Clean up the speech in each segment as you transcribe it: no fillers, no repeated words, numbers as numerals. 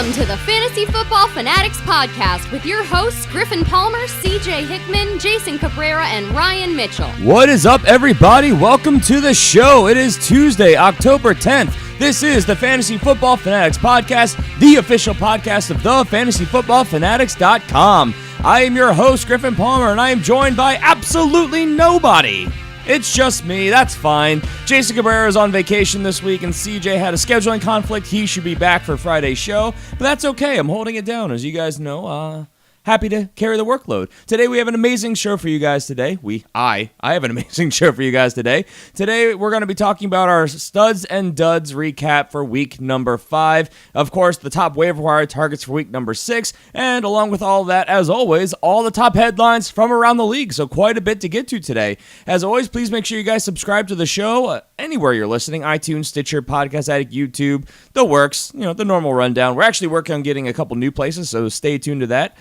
Welcome to the Fantasy Football Fanatics podcast with your hosts Griffin Palmer, CJ Hickman, Jason Cabrera, and Ryan Mitchell. What is up, everybody? Welcome to the show. It is Tuesday, October 10th. This is the Fantasy Football Fanatics podcast, the official podcast of thefantasyfootballfanatics.com. I am your host, Griffin Palmer, and I am joined by absolutely nobody. It's just me, that's fine. Jason Cabrera is on vacation this week, and CJ had a scheduling conflict. He should be back for Friday's show, but that's okay. I'm holding it down. As you guys know, happy to carry the workload. Today we have an amazing show for you guys today. I have an amazing show for you guys today. Today we're going to be talking about our studs and duds recap for week number 5. Of course, the top waiver wire targets for week number 6. And along with all that, as always, all the top headlines from around the league. So quite a bit to get to today. As always, please make sure you guys subscribe to the show anywhere you're listening. iTunes, Stitcher, Podcast Addict, YouTube, the works, the normal rundown. We're actually working on getting a couple new places, so stay tuned to that.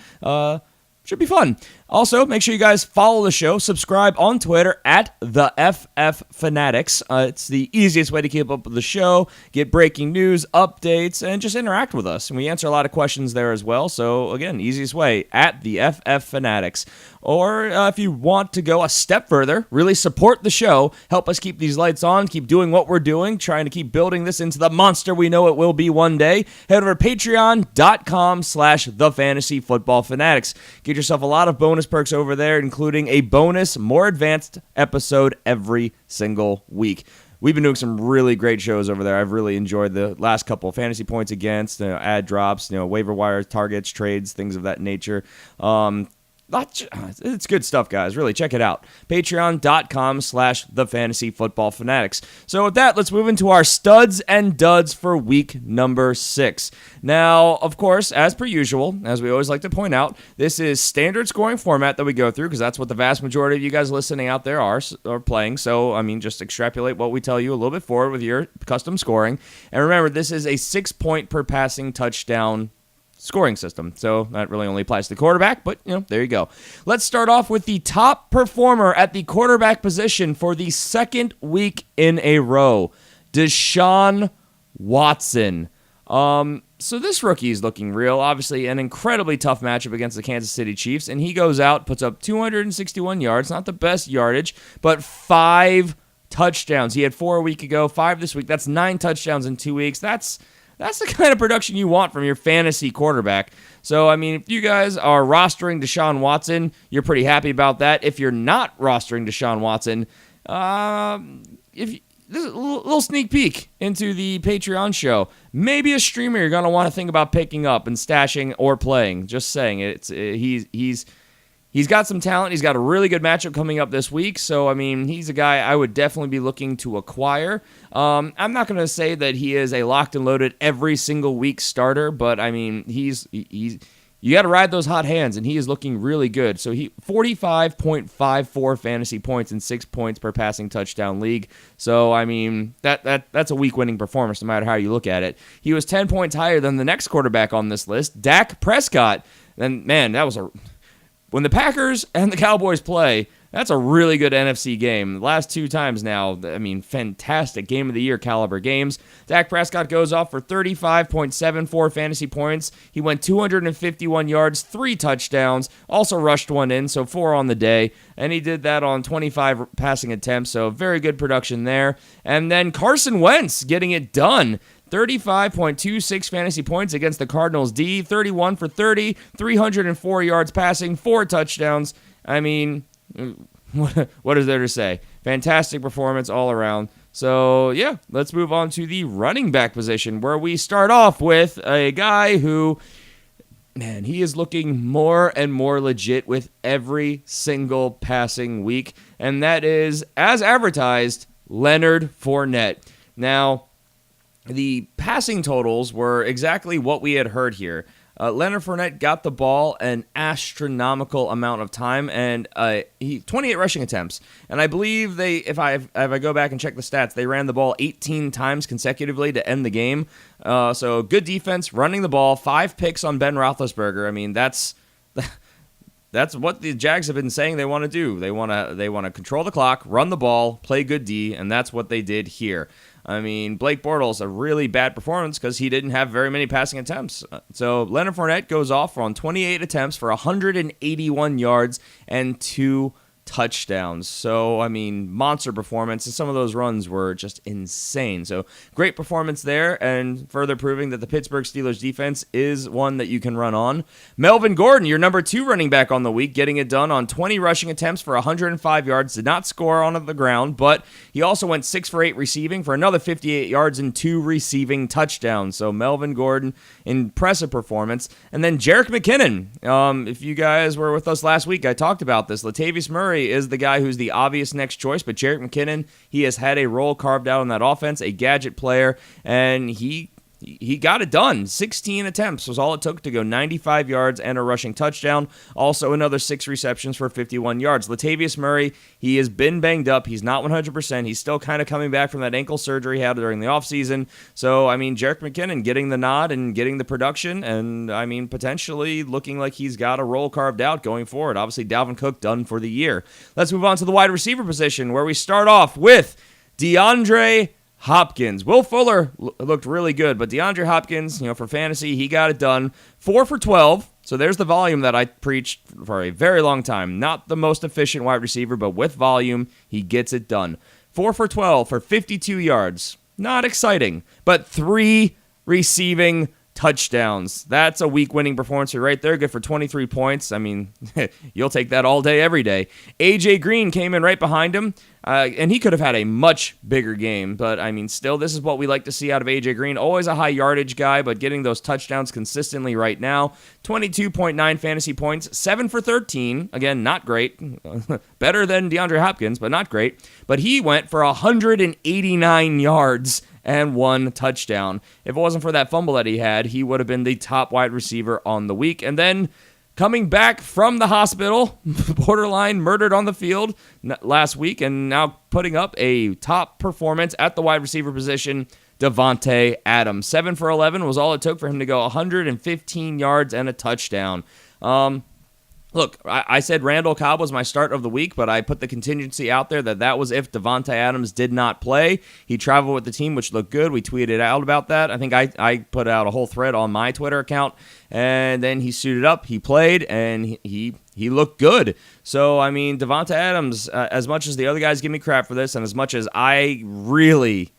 Should be fun. Also, make sure you guys follow the show. Subscribe on Twitter at the FF Fanatics. It's the easiest way to keep up with the show, get breaking news, updates, and just interact with us. And we answer a lot of questions there as well. So, again, easiest way, at the FF Fanatics. Or if you want to go a step further, really support the show, help us keep these lights on, keep doing what we're doing, trying to keep building this into the monster we know it will be one day, head over to patreon.com/thefantasyfootballfanatics. Get yourself a lot of bonus perks over there, including a bonus, more advanced episode every single week. We've been doing some really great shows over there. I've really enjoyed the last couple. Fantasy points against, ad drops, waiver wire targets, trades, things of that nature. It's good stuff, guys. Really, check it out. Patreon.com/thefantasyfootballfanatics. So with that, let's move into our studs and duds for week number 6. Now, of course, as per usual, as we always like to point out, this is standard scoring format that we go through because that's what the vast majority of you guys listening out there are playing. So, just extrapolate what we tell you a little bit forward with your custom scoring. And remember, this is a 6-point per passing touchdown scoring system. So that really only applies to the quarterback, but there you go. Let's start off with the top performer at the quarterback position for the second week in a row, Deshaun Watson. So this rookie is looking real. Obviously an incredibly tough matchup against the Kansas City Chiefs, and he goes out, puts up 261 yards, not the best yardage, but 5 touchdowns. He had 4 a week ago, 5 this week. That's 9 touchdowns in 2 weeks. That's the kind of production you want from your fantasy quarterback. So, if you guys are rostering Deshaun Watson, you're pretty happy about that. If you're not rostering Deshaun Watson, this is a little sneak peek into the Patreon show. Maybe a streamer you're going to want to think about picking up and stashing or playing. Just saying, he's got some talent. He's got a really good matchup coming up this week. So, he's a guy I would definitely be looking to acquire. I'm not going to say that he is a locked and loaded every single week starter, but, he's you got to ride those hot hands, and he is looking really good. So, 45.54 fantasy points and 6 points per passing touchdown league. So, that's a week-winning performance no matter how you look at it. He was 10 points higher than the next quarterback on this list, Dak Prescott. And, man, when the Packers and the Cowboys play, that's a really good NFC game. The last 2 times now, fantastic game of the year caliber games. Dak Prescott goes off for 35.74 fantasy points. He went 251 yards, 3 touchdowns, also rushed 1 in, so 4 on the day. And he did that on 25 passing attempts, so very good production there. And then Carson Wentz getting it done. 35.26 fantasy points against the Cardinals D, 31 for 30, 304 yards passing, 4 touchdowns. What is there to say? Fantastic performance all around. So, yeah, let's move on to the running back position, where we start off with a guy who, man, he is looking more and more legit with every single passing week, and that is, as advertised, Leonard Fournette. Now, the passing totals were exactly what we had heard here. Leonard Fournette got the ball an astronomical amount of time, and 28 rushing attempts. And I believe if I go back and check the stats, they ran the ball 18 times consecutively to end the game. So good defense, running the ball, 5 picks on Ben Roethlisberger. That's what the Jags have been saying they want to do. They want to control the clock, run the ball, play good D, and that's what they did here. I mean, Blake Bortles, a really bad performance because he didn't have very many passing attempts. So Leonard Fournette goes off on 28 attempts for 181 yards and 2 touchdowns. So, I mean, monster performance, and some of those runs were just insane. So, great performance there, and further proving that the Pittsburgh Steelers defense is one that you can run on. Melvin Gordon, your number 2 running back on the week, getting it done on 20 rushing attempts for 105 yards. Did not score on the ground, but he also went 6 for 8 receiving for another 58 yards and 2 receiving touchdowns. So, Melvin Gordon, impressive performance. And then Jerick McKinnon. If you guys were with us last week, I talked about this. Latavius Murray is the guy who's the obvious next choice, but Jerick McKinnon, he has had a role carved out in that offense, a gadget player, and he got it done. 16 attempts was all it took to go 95 yards and a rushing touchdown. Also another 6 receptions for 51 yards. Latavius Murray, he has been banged up. He's not 100%. He's still kind of coming back from that ankle surgery he had during the offseason. So, I mean, Jerick McKinnon getting the nod and getting the production, and, I mean, potentially looking like he's got a role carved out going forward. Obviously, Dalvin Cook done for the year. Let's move on to the wide receiver position, where we start off with DeAndre Hopkins. Will Fuller looked really good, but DeAndre Hopkins, for fantasy, he got it done. 4 for 12. So there's the volume that I preached for a very long time. Not the most efficient wide receiver, but with volume, he gets it done. 4 for 12 for 52 yards. Not exciting, but 3 receiving touchdowns. That's a week-winning performance right there. Good for 23 points. I mean, you'll take that all day, every day. A.J. Green came in right behind him, and he could have had a much bigger game. But, I mean, still, this is what we like to see out of A.J. Green. Always a high-yardage guy, but getting those touchdowns consistently right now. 22.9 fantasy points, 7 for 13. Again, not great. Better than DeAndre Hopkins, but not great. But he went for 189 yards and 1 touchdown. If it wasn't for that fumble that he had, he would have been the top wide receiver on the week. And then coming back from the hospital, borderline murdered on the field last week, and now putting up a top performance at the wide receiver position, Davante Adams. 7 for 11 was all it took for him to go 115 yards and a touchdown. Look, I said Randall Cobb was my start of the week, but I put the contingency out there that was if Davante Adams did not play. He traveled with the team, which looked good. We tweeted out about that. I think I put out a whole thread on my Twitter account, and then he suited up, he played, and he looked good. So, I mean, Davante Adams, as much as the other guys give me crap for this, and as much as I really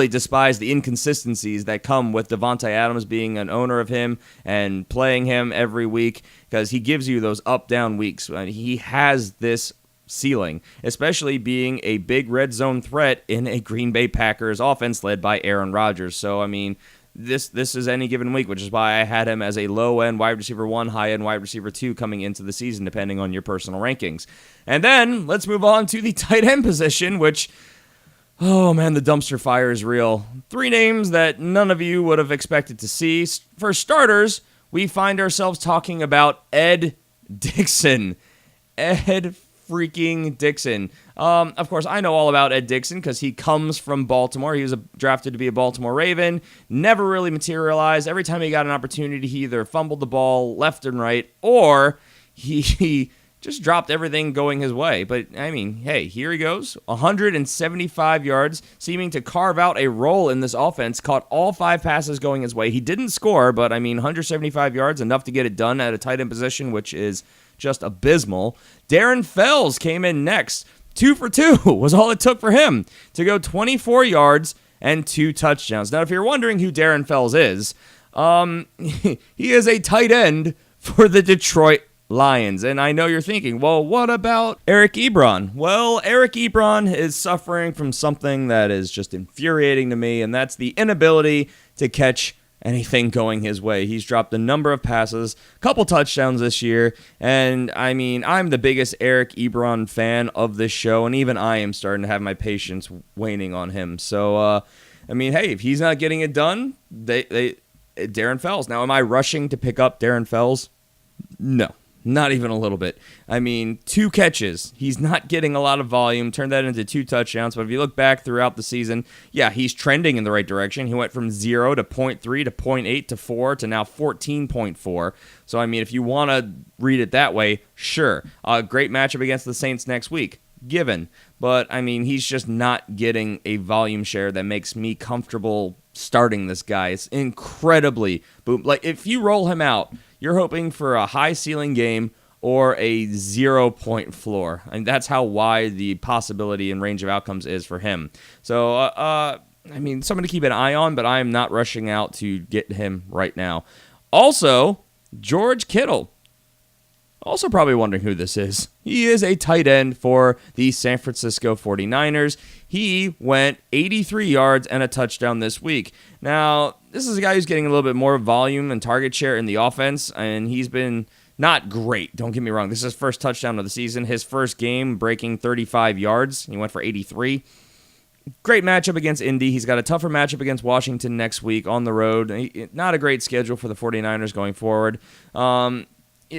despise the inconsistencies that come with Davante Adams being an owner of him and playing him every week, because he gives you those up-down weeks. He has this ceiling, especially being a big red zone threat in a Green Bay Packers offense led by Aaron Rodgers. So, I mean, this is any given week, which is why I had him as a low-end wide receiver 1, high-end wide receiver 2 coming into the season, depending on your personal rankings. And then let's move on to the tight end position, which... oh, man, the dumpster fire is real. 3 names that none of you would have expected to see. For starters, we find ourselves talking about Ed Dickson. Ed freaking Dickson. Of course, I know all about Ed Dickson because he comes from Baltimore. He was drafted to be a Baltimore Raven. Never really materialized. Every time he got an opportunity, he either fumbled the ball left and right, or he just dropped everything going his way. But, I mean, hey, here he goes. 175 yards, seeming to carve out a role in this offense. Caught all 5 passes going his way. He didn't score, but, I mean, 175 yards, enough to get it done at a tight end position, which is just abysmal. Darren Fells came in next. 2 for 2 was all it took for him to go 24 yards and 2 touchdowns. Now, if you're wondering who Darren Fells is, he is a tight end for the Detroit Lions. And I know you're thinking, well, what about Eric Ebron? Well, Eric Ebron is suffering from something that is just infuriating to me, and that's the inability to catch anything going his way. He's dropped a number of passes, a couple touchdowns this year, and I mean, I'm the biggest Eric Ebron fan of this show, and even I am starting to have my patience waning on him. So, I mean, hey, if he's not getting it done, Darren Fells. Now, am I rushing to pick up Darren Fells? No. Not even a little bit. I mean, 2 catches. He's not getting a lot of volume. Turned that into 2 touchdowns. But if you look back throughout the season, yeah, he's trending in the right direction. He went from 0 to 0.3 to 0.8 to 4 to now 14.4. So, I mean, if you want to read it that way, sure. A great matchup against the Saints next week. given. But, I mean, he's just not getting a volume share that makes me comfortable starting this guy. It's incredibly boom. Like, if you roll him out, you're hoping for a high ceiling game or a 0-point floor. And that's how wide the possibility and range of outcomes is for him. So, I mean, something to keep an eye on, but I am not rushing out to get him right now. Also, George Kittle. Also probably wondering who this is. He is a tight end for the San Francisco 49ers. He went 83 yards and a touchdown this week. Now, this is a guy who's getting a little bit more volume and target share in the offense, and he's been not great. Don't get me wrong. This is his first touchdown of the season. His first game breaking 35 yards. He went for 83. Great matchup against Indy. He's got a tougher matchup against Washington next week on the road. Not a great schedule for the 49ers going forward.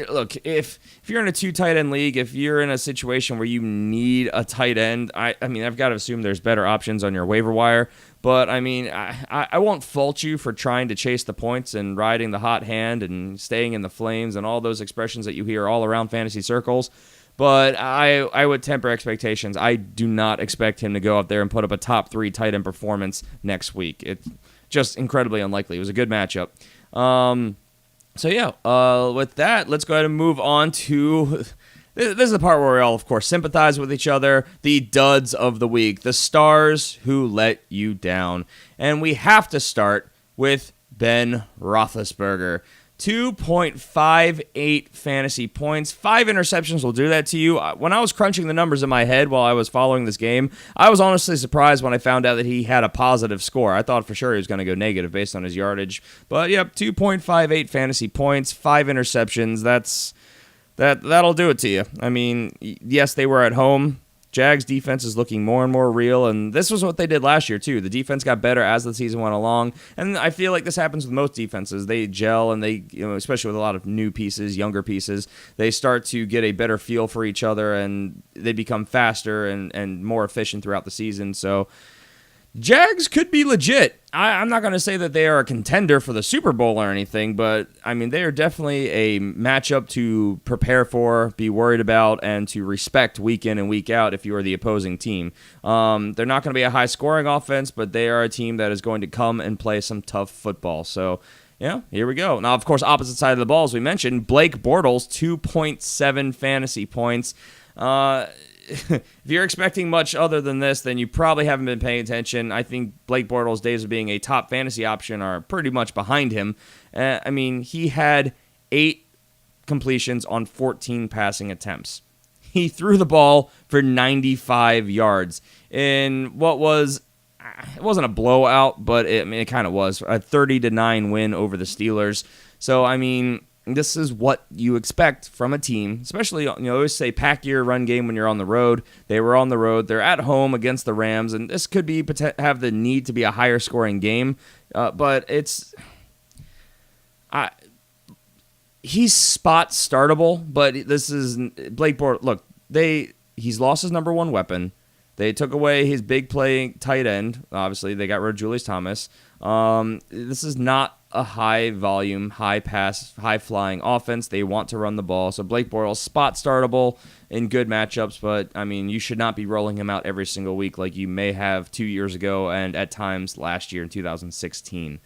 Look, if you're in a 2 tight end league, if you're in a situation where you need a tight end, I mean, I've got to assume there's better options on your waiver wire. But, I mean, I won't fault you for trying to chase the points and riding the hot hand and staying in the flames and all those expressions that you hear all around fantasy circles. But I would temper expectations. I do not expect him to go out there and put up a top 3 tight end performance next week. It's just incredibly unlikely. It was a good matchup. So, yeah, with that, let's go ahead and move on to... This is the part where we all, of course, sympathize with each other. The duds of the week. The stars who let you down. And we have to start with Ben Roethlisberger. 2.58 fantasy points. 5 interceptions will do that to you. When I was crunching the numbers in my head while I was following this game, I was honestly surprised when I found out that he had a positive score. I thought for sure he was going to go negative based on his yardage. But, yep, 2.58 fantasy points, 5 interceptions. That'll do it to you. I mean, yes, they were at home. Jags defense is looking more and more real, and this was what they did last year, too. The defense got better as the season went along, and I feel like this happens with most defenses. They gel, and they, especially with a lot of new pieces, younger pieces, they start to get a better feel for each other, and they become faster and more efficient throughout the season. So, Jags could be legit. I'm not going to say that they are a contender for the Super Bowl or anything, but, I mean, they are definitely a matchup to prepare for, be worried about, and to respect week in and week out if you are the opposing team. They're not going to be a high-scoring offense, but they are a team that is going to come and play some tough football. So, yeah, here we go. Now, of course, opposite side of the ball, as we mentioned, Blake Bortles, 2.7 fantasy points. If you're expecting much other than this, then you probably haven't been paying attention. I think Blake Bortles' days of being a top fantasy option are pretty much behind him. I mean, he had 8 completions on 14 passing attempts. He threw the ball for 95 yards in what was, it wasn't a blowout, but it kind of was, a 30-9 win over the Steelers. So, I mean, this is what you expect from a team, especially, I always say pack your run game when you're on the road. They were on the road. They're at home against the Rams, and this could be have the need to be a higher scoring game, but it's he's spot startable, but this is Blake Bortles. Look, he's lost his number one weapon. They took away his big playing tight end. Obviously, they got rid of Julius Thomas. This is not a high-volume, high-pass, high-flying offense. They want to run the ball. So Blake Bortles, spot startable in good matchups, but, I mean, you should not be rolling him out every single week like you may have 2 years ago and at times last year in 2016.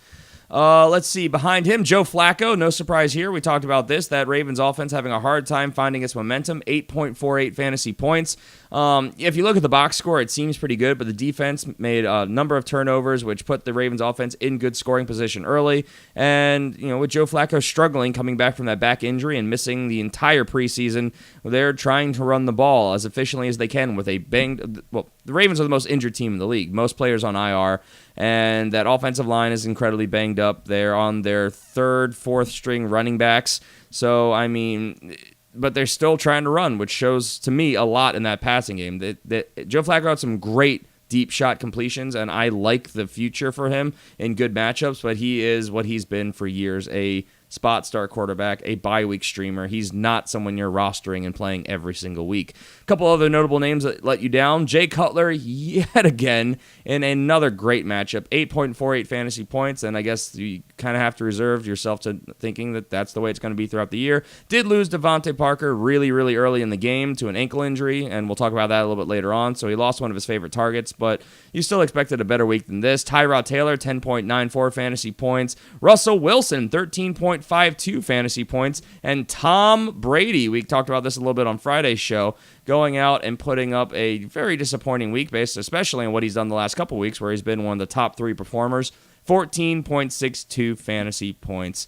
Let's see. Behind him, Joe Flacco. No surprise here. We talked about this. That Ravens offense having a hard time finding its momentum. 8.48 fantasy points. If you look at the box score, it seems pretty good, but the defense made a number of turnovers, which put the Ravens offense in good scoring position early. And, with Joe Flacco struggling, coming back from that back injury and missing the entire preseason, they're trying to run the ball as efficiently as they can with a the Ravens are the most injured team in the league. Most players on IR. And that offensive line is incredibly banged up. They're on their 3rd, 4th string running backs. So, I mean, but they're still trying to run, which shows to me a lot in that passing game. Joe Flacco had some great deep shot completions, and I like the future for him in good matchups, but he is what he's been for years, a spot start quarterback, a bye week streamer. He's not someone you're rostering and playing every single week. A couple other notable names that let you down. Jay Cutler, yet again, in another great matchup, 8.48 fantasy points, and I guess you kind of have to reserve yourself to thinking that that's the way it's going to be throughout the year. Did lose Devontae Parker really, really early in the game to an ankle injury, and we'll talk about that a little bit later on, so he lost one of his favorite targets, but you still expected a better week than this. Tyrod Taylor, 10.94 fantasy points. Russell Wilson, 13.52 fantasy points. And Tom Brady, we talked about this a little bit on Friday's show, going out and putting up a very disappointing week based especially on what he's done the last couple weeks where he's been one of the top 3 performers. 14.62 fantasy points.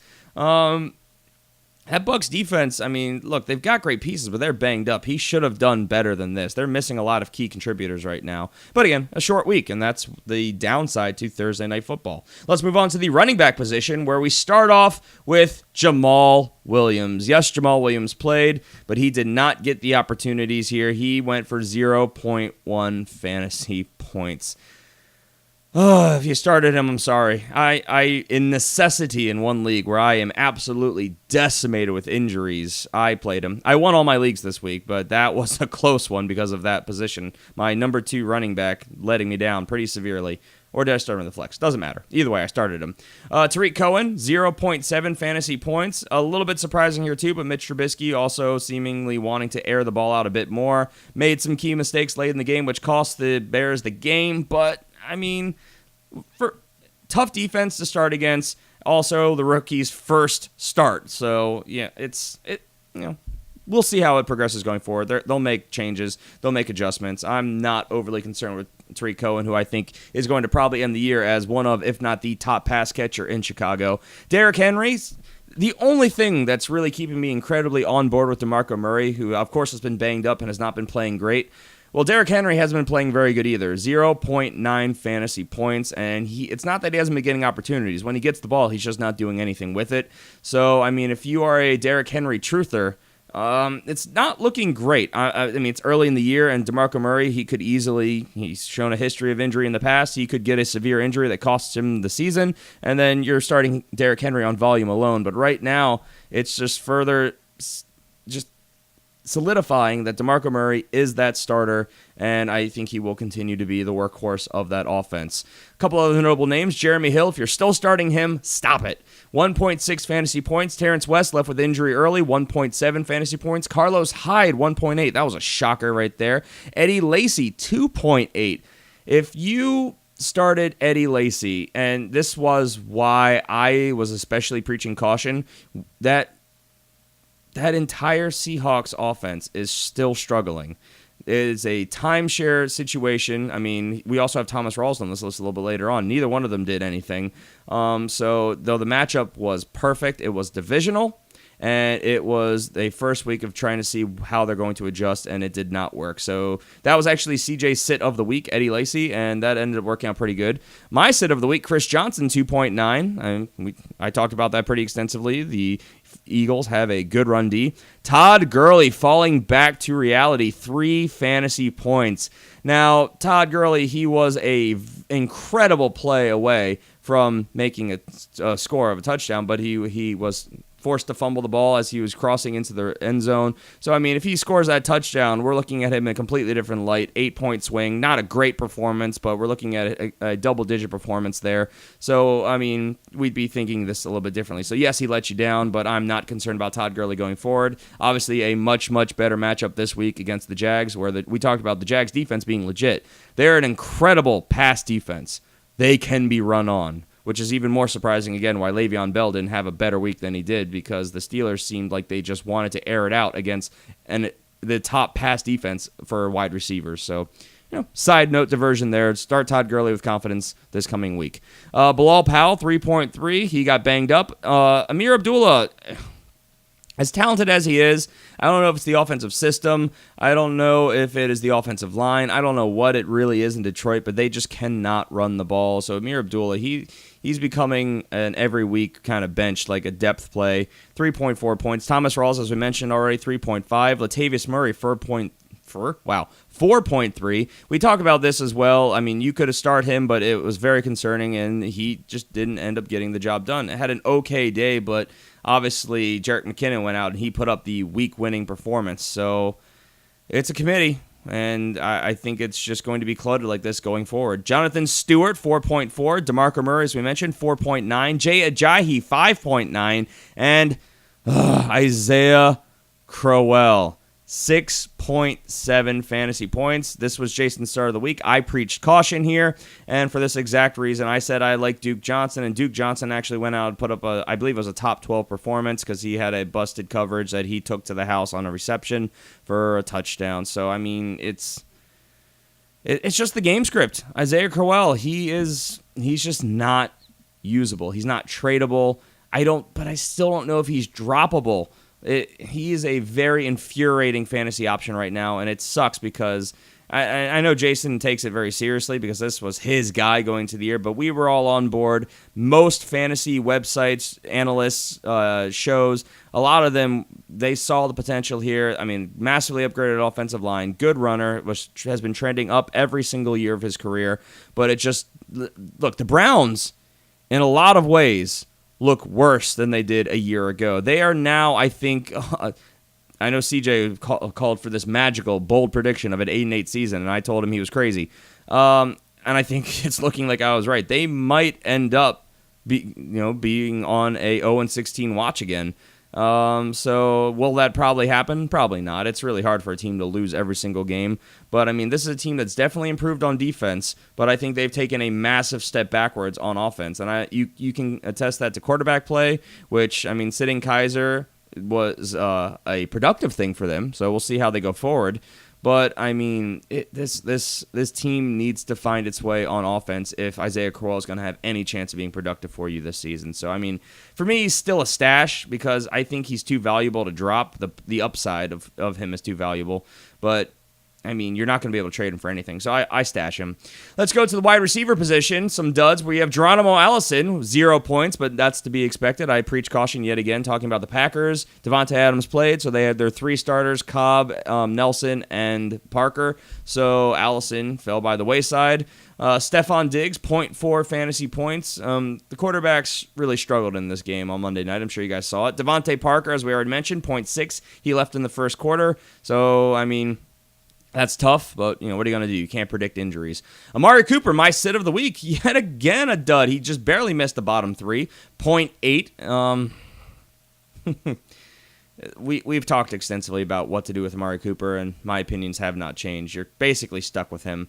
That Bucs defense, I mean, look, they've got great pieces, but they're banged up. He should have done better than this. They're missing a lot of key contributors right now. But again, a short week, and that's the downside to Thursday Night Football. Let's move on to the running back position, where we start off with Jamal Williams. Yes, Jamal Williams played, but he did not get the opportunities here. He went for 0.1 fantasy points. Oh, if you started him, I'm sorry. I in necessity in one league where I am absolutely decimated with injuries, I played him. I won all my leagues this week, but that was a close one because of that position. My number 2 running back letting me down pretty severely. Or did I start him in the flex? Doesn't matter. Either way, I started him. Tariq Cohen, 0.7 fantasy points. A little bit surprising here too, but Mitch Trubisky also seemingly wanting to air the ball out a bit more. Made some key mistakes late in the game, which cost the Bears the game, but I mean, for tough defense to start against, also the rookie's first start. So yeah, we'll see how it progresses going forward. They'll make changes, they'll make adjustments. I'm not overly concerned with Tariq Cohen, who I think is going to probably end the year as one of, if not the top pass catcher in Chicago. Derrick Henry. The only thing that's really keeping me incredibly on board with DeMarco Murray, who of course has been banged up and has not been playing great. Well, Derrick Henry hasn't been playing very good either. 0.9 fantasy points, and it's not that he hasn't been getting opportunities. When he gets the ball, he's just not doing anything with it. So, I mean, if you are a Derrick Henry truther, it's not looking great. I mean, it's early in the year, and DeMarco Murray, he's shown a history of injury in the past. He could get a severe injury that costs him the season, and then you're starting Derrick Henry on volume alone. But right now, it's just further solidifying that DeMarco Murray is that starter, and I think he will continue to be the workhorse of that offense. A couple other notable names. Jeremy Hill, if you're still starting him, stop it. 1.6 fantasy points. Terrence West left with injury early, 1.7 fantasy points. Carlos Hyde, 1.8. That was a shocker right there. Eddie Lacy, 2.8. If you started Eddie Lacy, and this was why I was especially preaching caution, that entire Seahawks offense is still struggling. It is a timeshare situation. I mean, we also have Thomas Rawls on this list a little bit later on. Neither one of them did anything. So, though the matchup was perfect, it was divisional, and it was a first week of trying to see how they're going to adjust, and it did not work. So, that was actually CJ's sit of the week, Eddie Lacy, and that ended up working out pretty good. My sit of the week, Chris Johnson, 2.9. I talked about that pretty extensively. The Eagles have a good run D. Todd Gurley falling back to reality, 3 fantasy points. Now, Todd Gurley, he was a incredible play away from making a score of a touchdown, but he was forced to fumble the ball as he was crossing into the end zone. So, I mean, if he scores that touchdown, we're looking at him in a completely different light. 8-point swing, not a great performance, but we're looking at a double-digit performance there. So, I mean, we'd be thinking this a little bit differently. So, yes, he let you down, but I'm not concerned about Todd Gurley going forward. Obviously, a much, much better matchup this week against the Jags, where we talked about the Jags defense being legit. They're an incredible pass defense. They can be run on, which is even more surprising, again, why Le'Veon Bell didn't have a better week than he did, because the Steelers seemed like they just wanted to air it out against the top pass defense for wide receivers. So, side note diversion there. Start Todd Gurley with confidence this coming week. Bilal Powell, 3.3. He got banged up. Amir Abdullah, as talented as he is, I don't know if it's the offensive system. I don't know if it is the offensive line. I don't know what it really is in Detroit, but they just cannot run the ball. So Amir Abdullah, he's becoming an every week kind of bench, like a depth play. 3.4 points. Thomas Rawls, as we mentioned already, 3.5. Latavius Murray, 4.3 4.3. We talk about this as well. I mean, you could have started him, but it was very concerning, and he just didn't end up getting the job done. It had an okay day, but obviously Jerick McKinnon went out, and he put up the week-winning performance. So it's a committee, and I think it's just going to be cluttered like this going forward. Jonathan Stewart, 4.4. DeMarco Murray, as we mentioned, 4.9. Jay Ajayi, 5.9. And Isaiah Crowell, 6.7 fantasy points. This was Jason's start of the week. I preached caution here, and for this exact reason, I said I like Duke Johnson, and Duke Johnson actually went out and put up I believe it was a top 12 performance because he had a busted coverage that he took to the house on a reception for a touchdown. So, I mean, it's just the game script. Isaiah Crowell, he's just not usable. He's not tradable. But I still don't know if he's droppable. He is a very infuriating fantasy option right now, and it sucks because I know Jason takes it very seriously because this was his guy going to the year, but we were all on board. Most fantasy websites, analysts, shows, a lot of them, they saw the potential here. I mean, massively upgraded offensive line, good runner, has been trending up every single year of his career, but look, the Browns, in a lot of ways, look worse than they did a year ago. They are now, I think, I know CJ called for this magical, bold prediction of an 8-8 season, and I told him he was crazy. And I think it's looking like I was right. They might end up being on a 0-16 watch again. So will that probably happen? Probably not. It's really hard for a team to lose every single game. But, I mean, this is a team that's definitely improved on defense, but I think they've taken a massive step backwards on offense. And you can attest that to quarterback play, which, I mean, sitting Kaiser was a productive thing for them. So we'll see how they go forward. But, I mean, this team needs to find its way on offense if Isaiah Crowell is going to have any chance of being productive for you this season. So, I mean, for me, he's still a stash because I think he's too valuable to drop. The upside of him is too valuable. But, I mean, you're not going to be able to trade him for anything. So I stash him. Let's go to the wide receiver position. Some duds where you have Geronimo Allison, 0 points, but that's to be expected. I preach caution yet again, talking about the Packers. Devontae Adams played, so they had their 3 starters, Cobb, Nelson, and Parker. So Allison fell by the wayside. Stephon Diggs, 0.4 fantasy points. The quarterbacks really struggled in this game on Monday night. I'm sure you guys saw it. Devontae Parker, as we already mentioned, 0.6. He left in the first quarter. So, I mean, that's tough, but, what are you going to do? You can't predict injuries. Amari Cooper, my sit of the week, yet again a dud. He just barely missed the bottom 3, 0.8. We've talked extensively about what to do with Amari Cooper, and my opinions have not changed. You're basically stuck with him.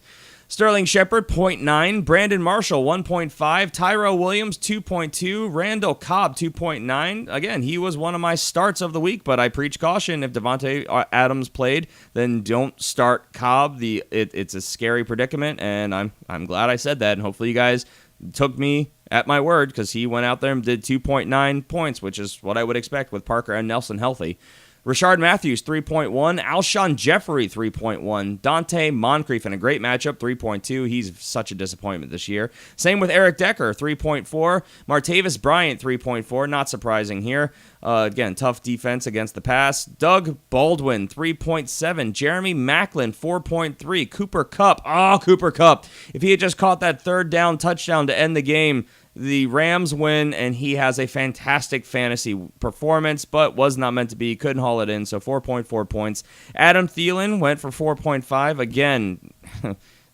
Sterling Shepard, 0.9. Brandon Marshall, 1.5. Tyrell Williams, 2.2. Randall Cobb, 2.9. Again, he was one of my starts of the week, but I preach caution. If Devontae Adams played, then don't start Cobb. It's a scary predicament, and I'm glad I said that, and hopefully you guys took me at my word because he went out there and did 2.9 points, which is what I would expect with Parker and Nelson healthy. Rashard Matthews, 3.1. Alshon Jeffrey, 3.1. Dante Moncrief in a great matchup, 3.2. He's such a disappointment this year. Same with Eric Decker, 3.4. Martavis Bryant, 3.4. Not surprising here. Again, tough defense against the pass. Doug Baldwin, 3.7. Jeremy Maclin, 4.3. Cooper Kupp. Cooper Kupp. If he had just caught that third down touchdown to end the game, the Rams win, and he has a fantastic fantasy performance, but was not meant to be. Couldn't haul it in, so 4.4 points. Adam Thielen went for 4.5. Again,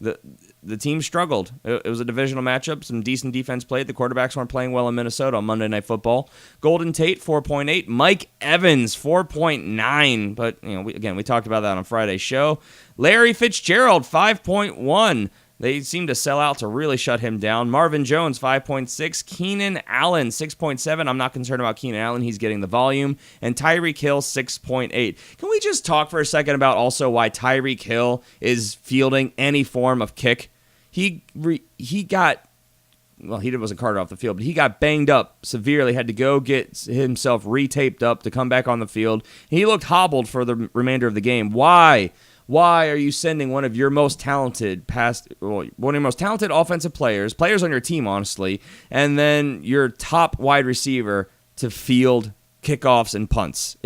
the team struggled. It was a divisional matchup. Some decent defense played. The quarterbacks weren't playing well in Minnesota on Monday Night Football. Golden Tate, 4.8. Mike Evans, 4.9. But, we talked about that on Friday's show. Larry Fitzgerald, 5.1. They seem to sell out to really shut him down. Marvin Jones, 5.6. Keenan Allen, 6.7. I'm not concerned about Keenan Allen. He's getting the volume. And Tyreek Hill, 6.8. Can we just talk for a second about also why Tyreek Hill is fielding any form of kick? He wasn't carted off the field, but he got banged up severely, had to go get himself retaped up to come back on the field. He looked hobbled for the remainder of the game. Why? Why are you sending one of your most talented offensive players on your team, honestly, and then your top wide receiver to field kickoffs and punts?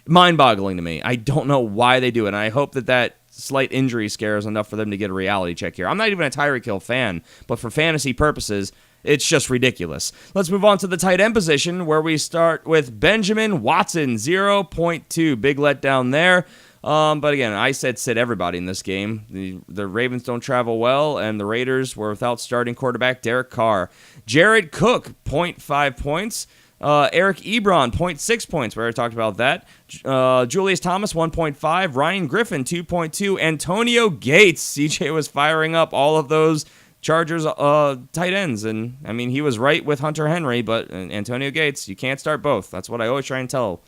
mind-boggling to me. I don't know why they do it, and I hope that slight injury scare is enough for them to get a reality check here. I'm not even a Tyreek Hill fan, but for fantasy purposes, it's just ridiculous. Let's move on to the tight end position, where we start with Benjamin Watson, 0.2. Big letdown there. But again, I said sit everybody in this game. The Ravens don't travel well, and the Raiders were without starting quarterback Derek Carr. Jared Cook, 0.5 points. Eric Ebron, 0.6 points. We already talked about that. Julius Thomas, 1.5. Ryan Griffin, 2.2. Antonio Gates. CJ was firing up all of those Chargers tight ends. And, I mean, he was right with Hunter Henry, but Antonio Gates, you can't start both. That's what I always try and tell.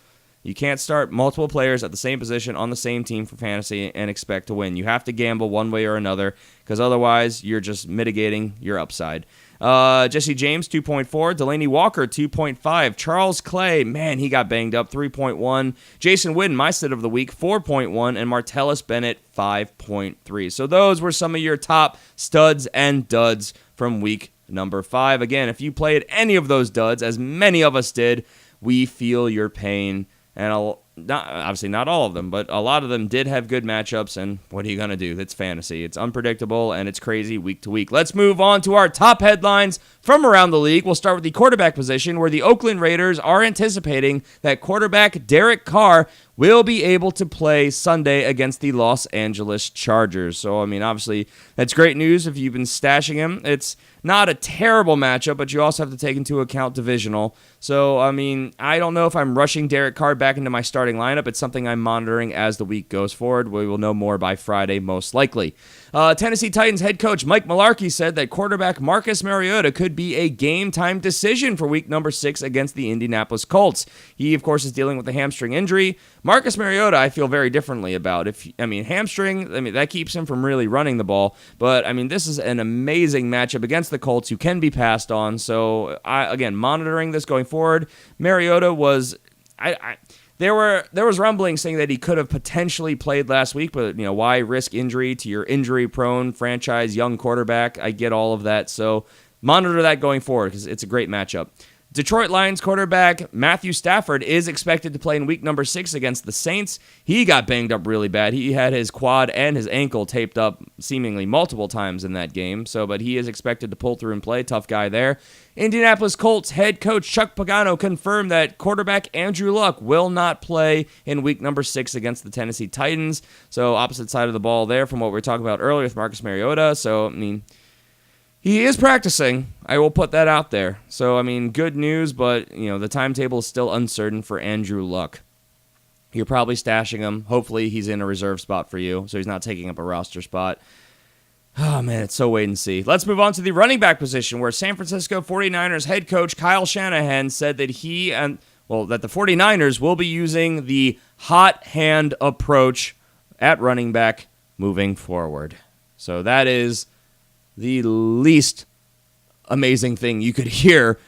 You can't start multiple players at the same position on the same team for fantasy and expect to win. You have to gamble one way or another, because otherwise you're just mitigating your upside. Jesse James, 2.4. Delaney Walker, 2.5. Charles Clay, man, he got banged up, 3.1. Jason Witten, my sit of the week, 4.1. And Martellus Bennett, 5.3. So those were some of your top studs and duds from week number 5. Again, if you played any of those duds, as many of us did, we feel your pain. And obviously not all of them, but a lot of them did have good matchups, and what are you going to do? It's fantasy. It's unpredictable, and it's crazy week to week. Let's move on to our top headlines from around the league. We'll start with the quarterback position, where the Oakland Raiders are anticipating that quarterback Derek Carr will be able to play Sunday against the Los Angeles Chargers. So, I mean, obviously, that's great news if you've been stashing him. It's not a terrible matchup, but you also have to take into account divisional. So, I mean, I don't know if I'm rushing Derek Carr back into my starting lineup. It's something I'm monitoring as the week goes forward. We will know more by Friday, most likely. Tennessee Titans head coach Mike Mularkey said that quarterback Marcus Mariota could be a game-time decision for week number 6 against the Indianapolis Colts. He, of course, is dealing with a hamstring injury. Marcus Mariota, I feel very differently about. Hamstring, that keeps him from really running the ball. But, this is an amazing matchup against the Colts who can be passed on. So, again, monitoring this going forward. Mariota was... There was rumbling saying that he could have potentially played last week, but why risk injury to your injury-prone franchise young quarterback? I get all of that, so monitor that going forward because it's a great matchup. Detroit Lions quarterback Matthew Stafford is expected to play in week number 6 against the Saints. He got banged up really bad. He had his quad and his ankle taped up seemingly multiple times in that game. But he is expected to pull through and play. Tough guy there. Indianapolis Colts head coach Chuck Pagano confirmed that quarterback Andrew Luck will not play in week number 6 against the Tennessee Titans. So opposite side of the ball there from what we were talking about earlier with Marcus Mariota. So, he is practicing. I will put that out there. So, good news, but, the timetable is still uncertain for Andrew Luck. You're probably stashing him. Hopefully, he's in a reserve spot for you, so he's not taking up a roster spot. Oh, man, it's so wait and see. Let's move on to the running back position, where San Francisco 49ers head coach Kyle Shanahan said that that the 49ers will be using the hot hand approach at running back moving forward. So that is the least amazing thing you could hear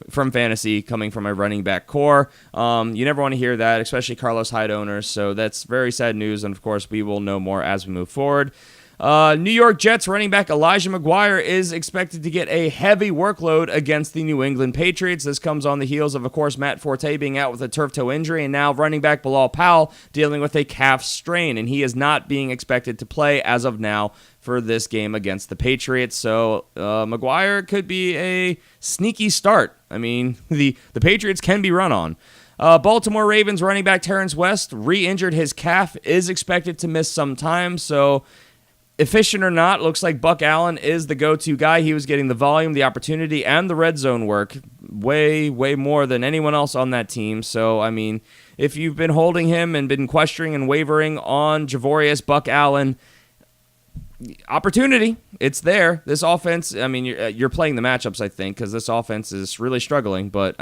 from fantasy coming from a running back core. You never want to hear that, especially Carlos Hyde owners. So that's very sad news, and of course we will know more as we move forward. New York Jets running back Elijah McGuire is expected to get a heavy workload against the New England Patriots. This comes on the heels of course, Matt Forte being out with a turf toe injury, and now running back Bilal Powell dealing with a calf strain, and he is not being expected to play as of now for this game against the Patriots. So McGuire could be a sneaky start. The Patriots can be run on. Baltimore Ravens running back Terrence West re-injured his calf, is expected to miss some time, so efficient or not, looks like Buck Allen is the go-to guy. He was getting the volume, the opportunity, and the red zone work way, way more than anyone else on that team. So, if you've been holding him and been questioning and wavering on Javorius Buck Allen, opportunity, it's there. This offense, you're playing the matchups, I think, because this offense is really struggling. But,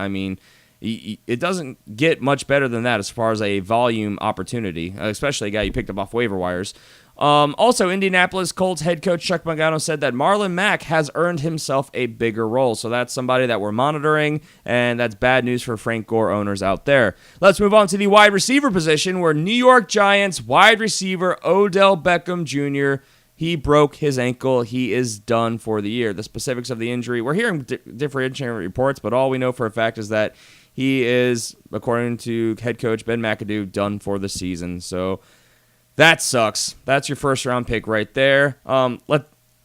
it doesn't get much better than that as far as a volume opportunity, especially a guy you picked up off waiver wires. Also, Indianapolis Colts head coach Chuck Pagano said that Marlon Mack has earned himself a bigger role. So that's somebody that we're monitoring, and that's bad news for Frank Gore owners out there. Let's move on to the wide receiver position, where New York Giants wide receiver Odell Beckham Jr., he broke his ankle. He is done for the year. The specifics of the injury, we're hearing differentiating reports, but all we know for a fact is that he is, according to head coach Ben McAdoo, done for the season. So that sucks. That's your first-round pick right there.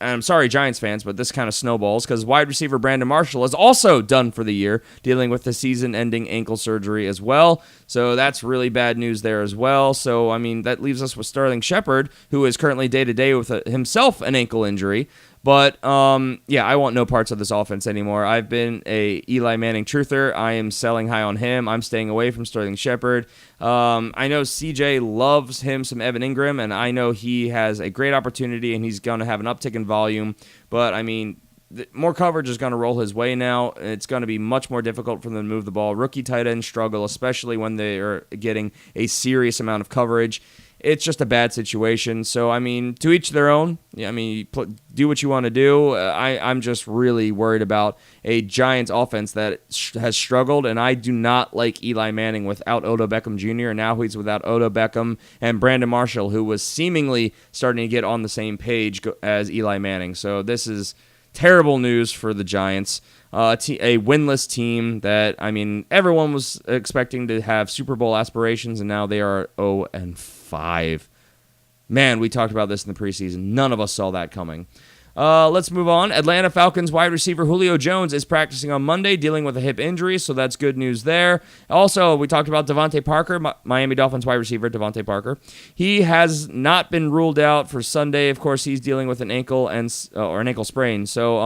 I'm sorry, Giants fans, but this kind of snowballs because wide receiver Brandon Marshall is also done for the year, dealing with the season-ending ankle surgery as well. So that's really bad news there as well. So, I mean, that leaves us with Sterling Shepard, who is currently day-to-day with himself an ankle injury. But, yeah, I want no parts of this offense anymore. I've been a Eli Manning truther. I am selling high on him. I'm staying away from Sterling Shepard. I know CJ loves him some Evan Ingram, and I know he has a great opportunity, and he's going to have an uptick in volume. But, I mean, more coverage is going to roll his way now. It's going to be much more difficult for them to move the ball. Rookie tight ends struggle, especially when they are getting a serious amount of coverage. It's just a bad situation. So, I mean, to each their own. Yeah, I mean, do what you want to do. I'm just really worried about a Giants offense that has struggled, and I do not like Eli Manning without Odell Beckham Jr., and now he's without Odell Beckham and Brandon Marshall, who was seemingly starting to get on the same page as Eli Manning. So this is terrible news for the Giants. A winless team that, I mean, everyone was expecting to have Super Bowl aspirations, and now they are 0-5. Man, we talked about this in the preseason. None of us saw that coming. Let's move on. Atlanta Falcons wide receiver Julio Jones is practicing on Monday, dealing with a hip injury, so that's good news there. Also, we talked about Devontae Parker, Miami Dolphins wide receiver Devontae Parker. He has not been ruled out for Sunday. Of course, he's dealing with an ankle or an ankle sprain, so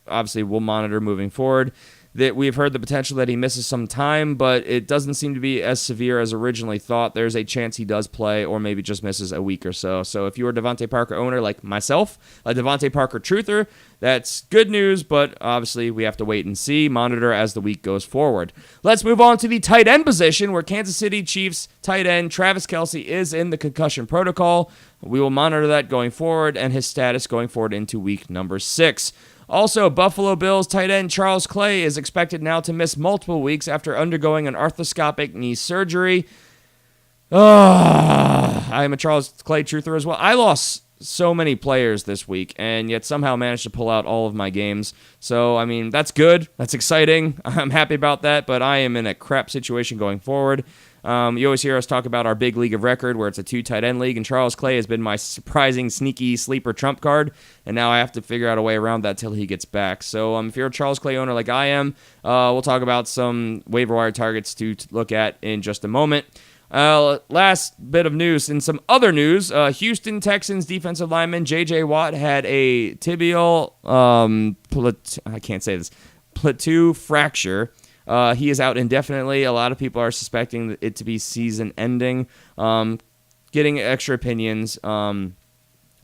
obviously we'll monitor moving forward. That we've heard the potential that he misses some time, but it doesn't seem to be as severe as originally thought. There's a chance he does play or maybe just misses a week or so. So if you're a Devontae Parker owner like myself, a Devontae Parker truther, that's good news, but obviously we have to wait and see, monitor as the week goes forward. Let's move on to the tight end position where Kansas City Chiefs tight end Travis Kelce is in the concussion protocol. We will monitor that going forward and his status going forward into week number 6. Also, Buffalo Bills tight end Charles Clay is expected now to miss multiple weeks after undergoing an arthroscopic knee surgery. I am a Charles Clay truther as well. I lost so many players this week and yet somehow managed to pull out all of my games. So, I mean, that's good. That's exciting. I'm happy about that, but I am in a crap situation going forward. You always hear us talk about our big league of record where it's a 2 tight end league, and Charles Clay has been my surprising, sneaky sleeper trump card, and now I have to figure out a way around that till he gets back. So if you're a Charles Clay owner like I am, we'll talk about some waiver wire targets to look at in just a moment. Last bit of news. In some other news, Houston Texans defensive lineman J.J. Watt had a tibial, plateau fracture. He is out indefinitely. A lot of people are suspecting it to be season-ending. Getting extra opinions. I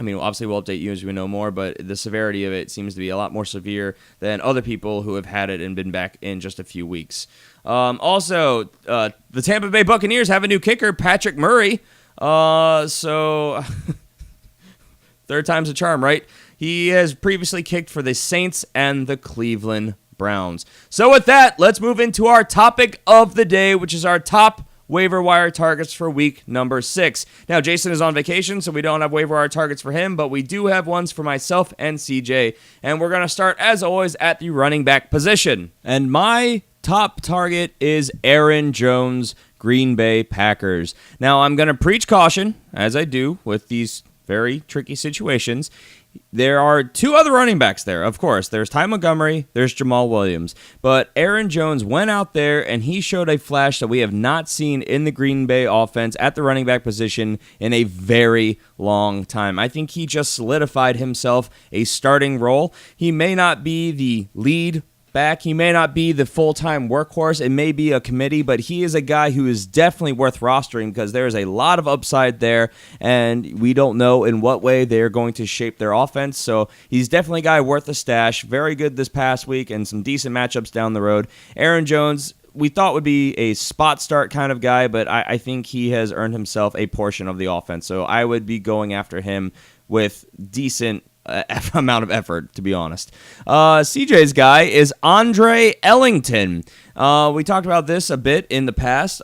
mean, obviously we'll update you as we know more, but the severity of it seems to be a lot more severe than other people who have had it and been back in just a few weeks. Also, the Tampa Bay Buccaneers have a new kicker, Patrick Murray. So third time's a charm, right? He has previously kicked for the Saints and the Cleveland Browns. So with that, let's move into our topic of the day, which is our top waiver wire targets for week number 6. Now, Jason is on vacation, so we don't have waiver wire targets for him, but we do have ones for myself and CJ. And we're going to start, as always, at the running back position. And my top target is Aaron Jones, Green Bay Packers. Now, I'm going to preach caution, as I do with these very tricky situations. There are 2 other running backs there, of course. There's Ty Montgomery, there's Jamal Williams. But Aaron Jones went out there and he showed a flash that we have not seen in the Green Bay offense at the running back position in a very long time. I think he just solidified himself a starting role. He may not be the lead back. He may not be the full-time workhorse. It may be a committee, but he is a guy who is definitely worth rostering because there is a lot of upside there, and we don't know in what way they're going to shape their offense. So he's definitely a guy worth a stash. Very good this past week and some decent matchups down the road. Aaron Jones, we thought would be a spot start kind of guy, but I think he has earned himself a portion of the offense. So I would be going after him with decent amount of effort, to be honest. CJ's guy is Andre Ellington. We talked about this a bit in the past.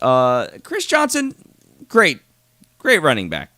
Chris Johnson, great running back.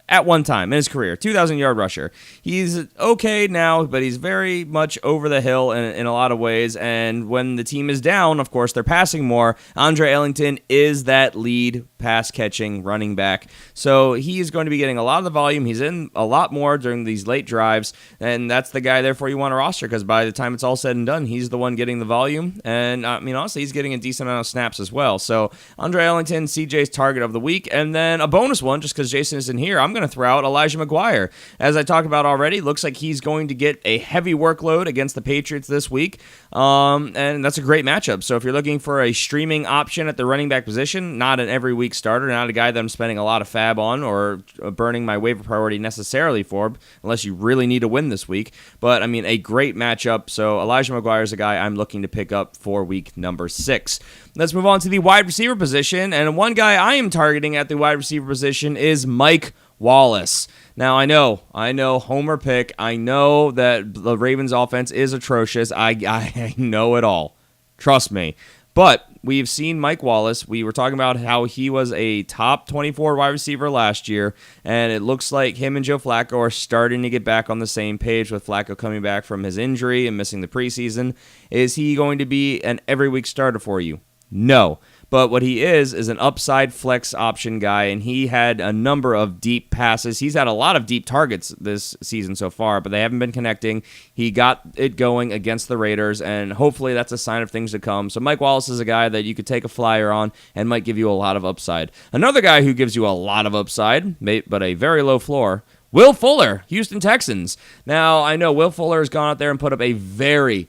at one time in his career, 2,000-yard rusher. He's okay now, but he's very much over the hill in a lot of ways. And when the team is down, of course, they're passing more. Andre Ellington is that lead pass-catching running back. So he is going to be getting a lot of the volume. He's in a lot more during these late drives, and that's the guy, therefore, you want to roster, because by the time it's all said and done, he's the one getting the volume. And, honestly, he's getting a decent amount of snaps as well. So Andre Ellington, CJ's target of the week. And then a bonus one, just because Jason isn't here, I'm going to throw out Elijah McGuire. As I talked about already, looks like he's going to get a heavy workload against the Patriots this week, and that's a great matchup. So if you're looking for a streaming option at the running back position, not an every week starter, not a guy that I'm spending a lot of fab on or burning my waiver priority necessarily for, unless you really need to win this week, but a great matchup. So Elijah McGuire is a guy I'm looking to pick up for week number 6. Let's move on to the wide receiver position, and one guy I am targeting at the wide receiver position is Mike Wallace. Now, I know, homer pick. I know that the Ravens offense is atrocious. I know it all. Trust me. But we've seen Mike Wallace. We were talking about how he was a top 24 wide receiver last year, and it looks like him and Joe Flacco are starting to get back on the same page, with Flacco coming back from his injury and missing the preseason. Is he going to be an every week starter for you? No. But what he is an upside flex option guy, and he had a number of deep passes. He's had a lot of deep targets this season so far, but they haven't been connecting. He got it going against the Raiders, and hopefully that's a sign of things to come. So Mike Wallace is a guy that you could take a flyer on and might give you a lot of upside. Another guy who gives you a lot of upside, but a very low floor, Will Fuller, Houston Texans. Now, I know Will Fuller has gone out there and put up a very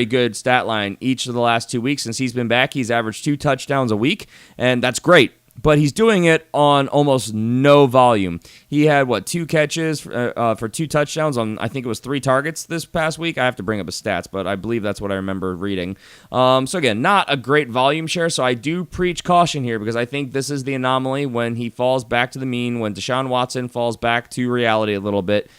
good stat line each of the last 2 weeks since he's been back. He's averaged 2 touchdowns a week, and that's great. But he's doing it on almost no volume. He had, 2 catches for 2 touchdowns on, I think it was 3 targets this past week. I have to bring up his stats, but I believe that's what I remember reading. So again, not a great volume share, so I do preach caution here, because I think this is the anomaly when he falls back to the mean, when Deshaun Watson falls back to reality a little bit.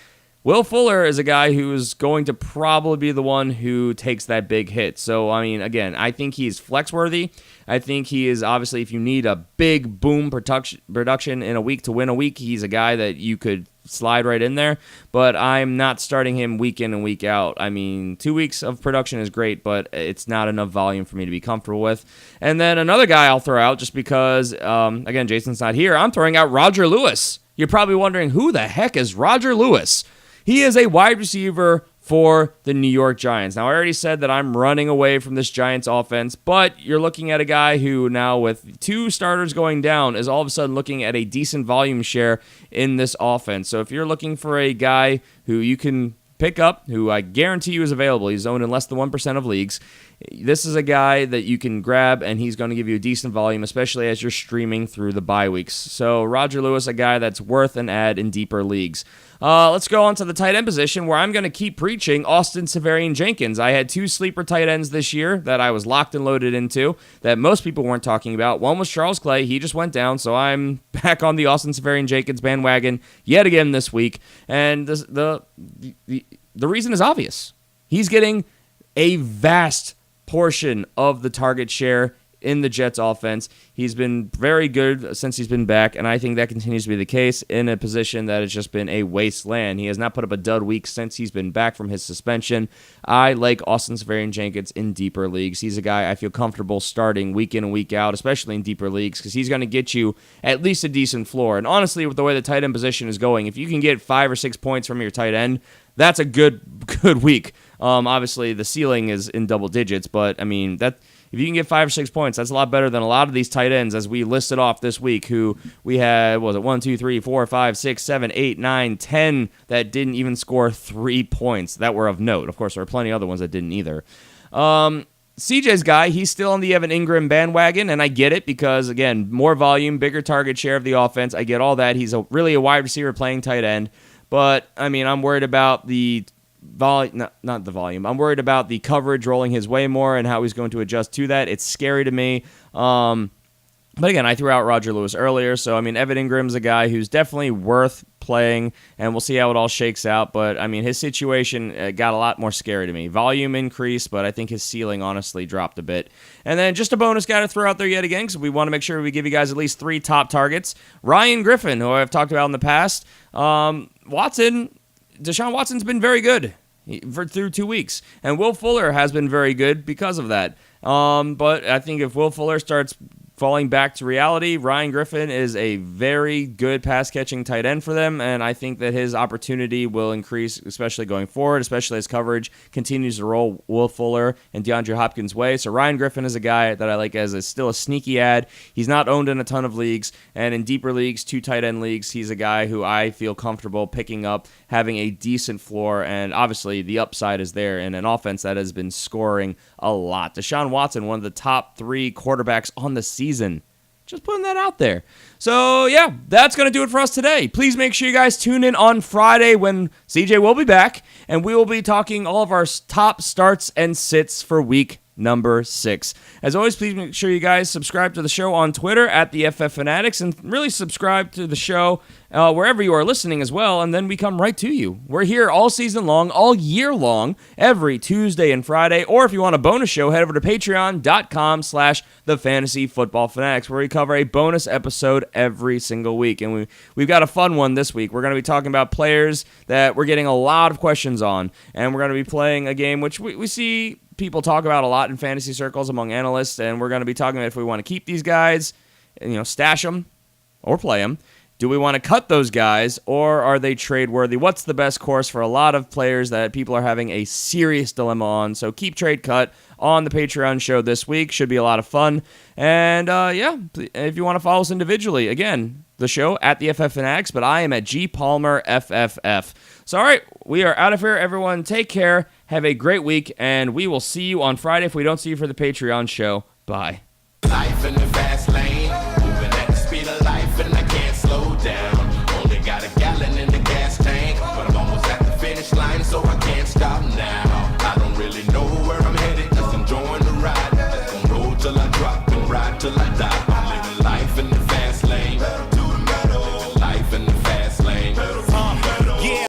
Will Fuller is a guy who is going to probably be the one who takes that big hit. So, again, I think he's flex-worthy. I think he is, obviously, if you need a big boom production in a week to win a week, he's a guy that you could slide right in there. But I'm not starting him week in and week out. 2 weeks of production is great, but it's not enough volume for me to be comfortable with. And then another guy I'll throw out, just because, again, Jason's not here, I'm throwing out Roger Lewis. You're probably wondering, who the heck is Roger Lewis? He is a wide receiver for the New York Giants. Now, I already said that I'm running away from this Giants offense, but you're looking at a guy who now, with 2 starters going down, is all of a sudden looking at a decent volume share in this offense. So if you're looking for a guy who you can pick up, who I guarantee you is available, he's owned in less than 1% of leagues, this is a guy that you can grab, and he's going to give you a decent volume, especially as you're streaming through the bye weeks. So Roger Lewis, a guy that's worth an add in deeper leagues. Let's go on to the tight end position, where I'm going to keep preaching Austin Seferian-Jenkins. I had 2 sleeper tight ends this year that I was locked and loaded into that most people weren't talking about. One was Charles Clay. He just went down, so I'm back on the Austin Seferian-Jenkins bandwagon yet again this week. And the reason is obvious. He's getting a vast portion of the target share in the Jets offense. He's been very good since he's been back, and I think that continues to be the case in a position that has just been a wasteland. He has not put up a dud week since he's been back from his suspension. I like Austin Seferian-Jenkins in deeper leagues. He's a guy I feel comfortable starting week in and week out, especially in deeper leagues, because he's going to get you at least a decent floor. And honestly, with the way the tight end position is going, if you can get 5 or 6 points from your tight end, that's a good week. Obviously, the ceiling is in double digits, but if you can get 5 or 6 points, that's a lot better than a lot of these tight ends, as we listed off this week, who we had, 1, 2, 3, 4, 5, 6, 7, 8, 9, 10 that didn't even score 3 points that were of note. Of course, there are plenty of other ones that didn't either. CJ's guy, he's still on the Evan Ingram bandwagon, and I get it because, again, more volume, bigger target share of the offense. I get all that. He's really a wide receiver playing tight end, but, I'm worried about the not the volume. I'm worried about the coverage rolling his way more and how he's going to adjust to that. It's scary to me. But again, I threw out Roger Lewis earlier, so Evan Ingram's a guy who's definitely worth playing, and we'll see how it all shakes out. But, I mean, his situation got a lot more scary to me. Volume increased, but I think his ceiling honestly dropped a bit. And then just a bonus guy to throw out there yet again, because we want to make sure we give you guys at least 3 top targets. Ryan Griffin, who I've talked about in the past. Deshaun Watson's been very good through 2 weeks, and Will Fuller has been very good because of that. But I think if Will Fuller starts falling back to reality, Ryan Griffin is a very good pass-catching tight end for them, and I think that his opportunity will increase, especially going forward, especially as coverage continues to roll Will Fuller and DeAndre Hopkins' way. So Ryan Griffin is a guy that I like as still a sneaky ad. He's not owned in a ton of leagues, and in deeper leagues, 2 tight end leagues, he's a guy who I feel comfortable picking up, having a decent floor, and obviously the upside is there in an offense that has been scoring a lot. Deshaun Watson, one of the top 3 quarterbacks on the season. Just putting that out there. So, yeah, that's going to do it for us today. Please make sure you guys tune in on Friday when CJ will be back, and we will be talking all of our top starts and sits for week number 6. As always, please make sure you guys subscribe to the show on Twitter at the FF Fanatics, and really subscribe to the show wherever you are listening as well, and then we come right to you. We're here all season long, all year long, every Tuesday and Friday, or if you want a bonus show, head over to patreon.com/thefantasyfootballfanatics, where we cover a bonus episode every single week, and we've got a fun one this week. We're going to be talking about players that we're getting a lot of questions on, and we're going to be playing a game which we see people talk about a lot in fantasy circles among analysts, and we're going to be talking about if we want to keep these guys, stash them, or play them. Do we want to cut those guys, or are they trade-worthy? What's the best course for a lot of players that people are having a serious dilemma on? So keep Trade Cut on the Patreon show this week. Should be a lot of fun. And, if you want to follow us individually, again, the show at the FF Fanatics, but I am at G Palmer FFF. So, all right, we are out of here. Everyone, take care. Have a great week, and we will see you on Friday if we don't see you for the Patreon show. Bye. Life